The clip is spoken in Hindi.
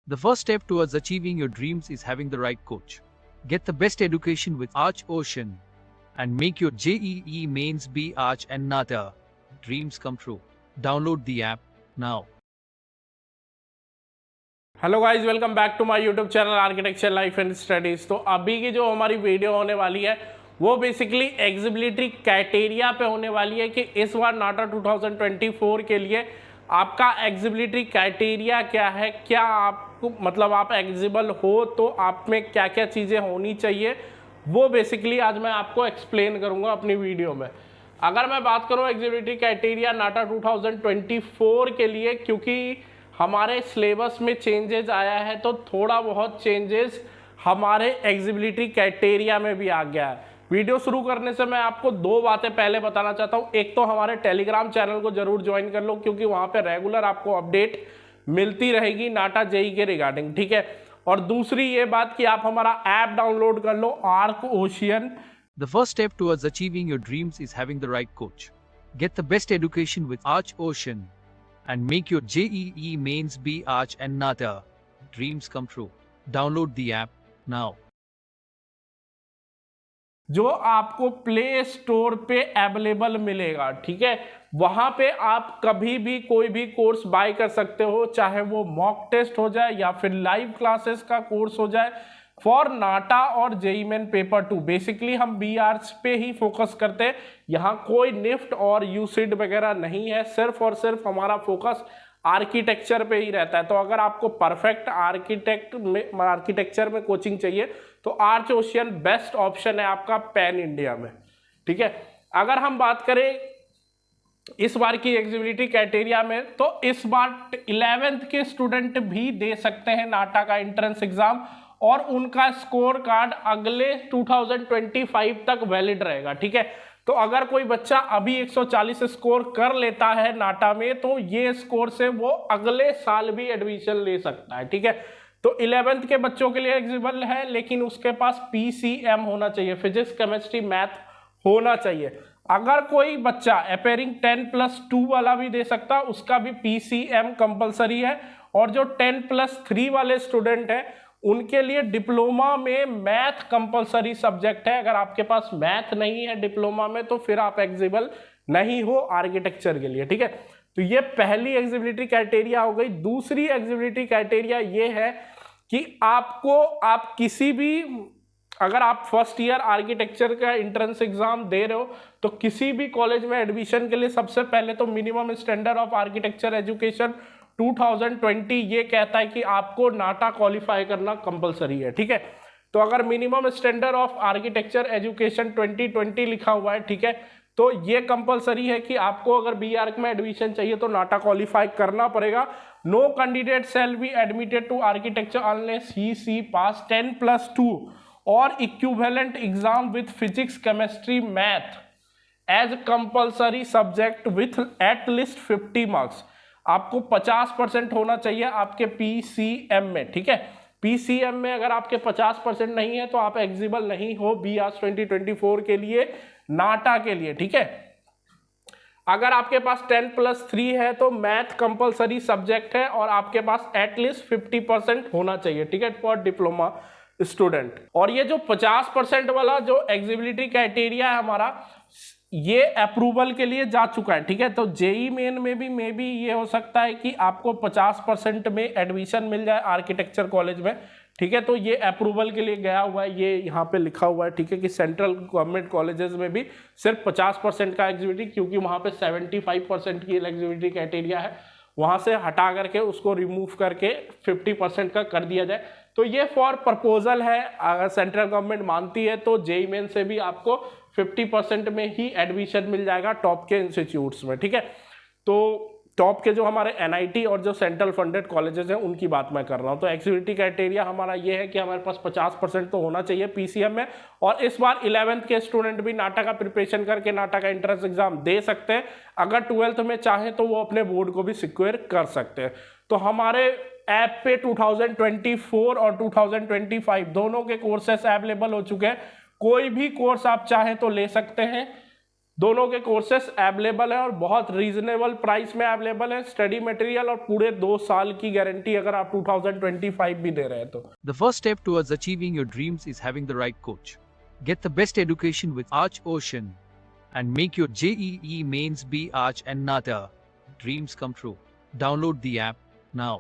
The first step towards achieving your dreams is having the right coach. Get the best education with Arch Ocean and make your JEE mains be Arch and NATA dreams come true. Download the app now. Hello guys, welcome back to my YouTube channel architecture life and studies. तो अभी की जो हमारी वीडियो होने वाली है वो बेसिकली एग्जिबिलिटी क्राइटेरिया पे होने वाली है कि इस बार नाटा 2024 के लिए आपका एग्जिबिलिटी क्राइटेरिया क्या है, क्या आपको मतलब आप एग्जिबल हो तो आप में क्या क्या चीज़ें होनी चाहिए, वो बेसिकली आज मैं आपको एक्सप्लेन करूँगा अपनी वीडियो में। अगर मैं बात करूँ एग्जिबिलिटी क्राइटेरिया नाटा 2024 के लिए, क्योंकि हमारे सिलेबस में चेंजेस आया है तो थोड़ा बहुत चेंजेस हमारे एग्जिबिलिटी क्राइटेरिया में भी आ गया है। वीडियो शुरू करने से मैं आपको दो बातें पहले बताना चाहता हूँ। एक तो हमारे टेलीग्राम चैनल को जरूर ज्वाइन कर लो, क्योंकि वहाँ पे रेगुलर आपको अपडेट मिलती रहेगी नाटा जेई के रिगार्डिंग, ठीक है। और दूसरी ये बात कि आप हमारा ऐप डाउनलोड कर लो, Arc Ocean. The first step towards achieving your dreams is having the right coach. Get the best education with Arch Ocean and make your JEE mains be Arch and NATA dreams come true. Download the app now. जो आपको प्ले स्टोर पे अवेलेबल मिलेगा, ठीक है। वहां पे आप कभी भी कोई भी कोर्स बाय कर सकते हो, चाहे वो मॉक टेस्ट हो जाए या फिर लाइव क्लासेस का कोर्स हो जाए फॉर नाटा और जेईई मेन पेपर 2। बेसिकली हम बीआर्स पे ही फोकस करते हैं, यहाँ कोई निफ्ट और यूसिड वगैरह नहीं है, सिर्फ और सिर्फ हमारा फोकस आर्किटेक्चर पे ही रहता है। तो अगर आपको परफेक्ट आर्किटेक्चर में कोचिंग चाहिए तो आर्च ओशियन बेस्ट ऑप्शन है आपका पैन इंडिया में, ठीक है। अगर हम बात करें इस बार की एग्जिबिलिटी क्राइटेरिया में, तो इस बार 11th के स्टूडेंट भी दे सकते हैं नाटा का एंट्रेंस एग्जाम, और उनका स्कोर कार्ड अगले 2025 तक वैलिड रहेगा, ठीक है। तो अगर कोई बच्चा अभी 140 स्कोर कर लेता है नाटा में, तो ये स्कोर से वो अगले साल भी एडमिशन ले सकता है, ठीक है। तो 11th के बच्चों के लिए एलिजिबल है, लेकिन उसके पास PCM होना चाहिए, फिजिक्स केमिस्ट्री मैथ होना चाहिए। अगर कोई बच्चा अपेयरिंग 10+2 वाला भी दे सकता, उसका भी PCM कंपलसरी है। और जो 10+3 वाले स्टूडेंट हैं उनके लिए डिप्लोमा में मैथ कंपलसरी सब्जेक्ट है। अगर आपके पास मैथ नहीं है डिप्लोमा में तो फिर आप एग्जिबल नहीं हो आर्किटेक्चर के लिए, ठीक है। तो ये पहली एग्जिबिलिटी क्राइटेरिया हो गई। दूसरी एग्जिबिलिटी क्राइटेरिया ये है कि आप किसी भी, अगर आप फर्स्ट ईयर आर्किटेक्चर का एंट्रेंस एग्जाम दे रहे हो तो किसी भी कॉलेज में एडमिशन के लिए सबसे पहले तो minimum standard of architecture education 2020 ये कहता है कि आपको नाटा क्वालिफाई करना कंपलसरी है, ठीक है। तो अगर minimum standard of architecture education 2020 लिखा हुआ है, ठीक है, तो ये कंपलसरी है कि आपको अगर बीआर्क में एडमिशन चाहिए तो नाटा क्वालिफाई करना पड़ेगा। No candidate shall be admitted to architecture unless he she pass 10+2 और equivalent exam with physics chemistry math as compulsory subject with at least 50 marks. आपको 50% होना चाहिए आपके PCM में, ठीक है। PCM में अगर आपके 50% नहीं है तो आप एग्जिबल नहीं हो बीआर्स 2024 के लिए नाटा के लिए, ठीक है। अगर आपके पास 10+3 है तो मैथ कंपलसरी सब्जेक्ट है और आपके पास एटलीस्ट 50% होना चाहिए, ठीक है, फॉर डिप्लोमा स्टूडेंट। और ये जो 50% वाला जो एग्जिबिलिटी क्राइटेरिया है हमारा, ये अप्रूवल के लिए जा चुका है, ठीक है। तो जेई मेन में भी ये हो सकता है कि आपको 50% में एडमिशन मिल जाए आर्किटेक्चर कॉलेज में, ठीक है। तो ये अप्रूवल के लिए गया हुआ है, ये यहाँ पे लिखा हुआ है, ठीक है, कि सेंट्रल गवर्नमेंट कॉलेजेस में भी सिर्फ 50% का एग्जिबिलिटी, क्योंकि वहाँ पे 75% की एग्जिबिलिटी क्राइटेरिया है, वहाँ से हटा करके उसको रिमूव करके 50% का कर दिया जाए। तो ये फॉर प्रपोजल है, अगर सेंट्रल गवर्नमेंट मानती है तो जेई मेन से भी आपको 50% में ही एडमिशन मिल जाएगा टॉप के इंस्टीट्यूट्स में, ठीक है। तो टॉप के जो हमारे NIT और जो सेंट्रल फंडेड कॉलेजेस हैं उनकी बात मैं कर रहा हूँ। तो एग्जिबिलिटी क्राइटेरिया हमारा ये है कि हमारे पास 50% तो होना चाहिए PCM में। और इस बार 11th के स्टूडेंट भी नाटा का प्रिपरेशन करके नाटा का एंट्रेंस एग्जाम दे सकते हैं। अगर 12th में चाहे तो वो अपने बोर्ड को भी सिक्योर कर सकते हैं। तो हमारे ऐप पे 2024 और 2025 दोनों के कोर्सेस अवेलेबल हो चुके हैं। कोई भी कोर्स आप चाहें तो ले सकते हैं। दोनों के कोर्सेस अवेलेबल है और बहुत रीजनेबल प्राइस में अवेलेबल है, स्टडी मटेरियल और पूरे 2 साल की गारंटी अगर आप 2025 भी दे रहे हैं तो। The first step towards achieving your dreams is having the right coach. Get the best education with Arch Ocean and make your JEE mains be Arch and NATA dreams come true. Download the app now.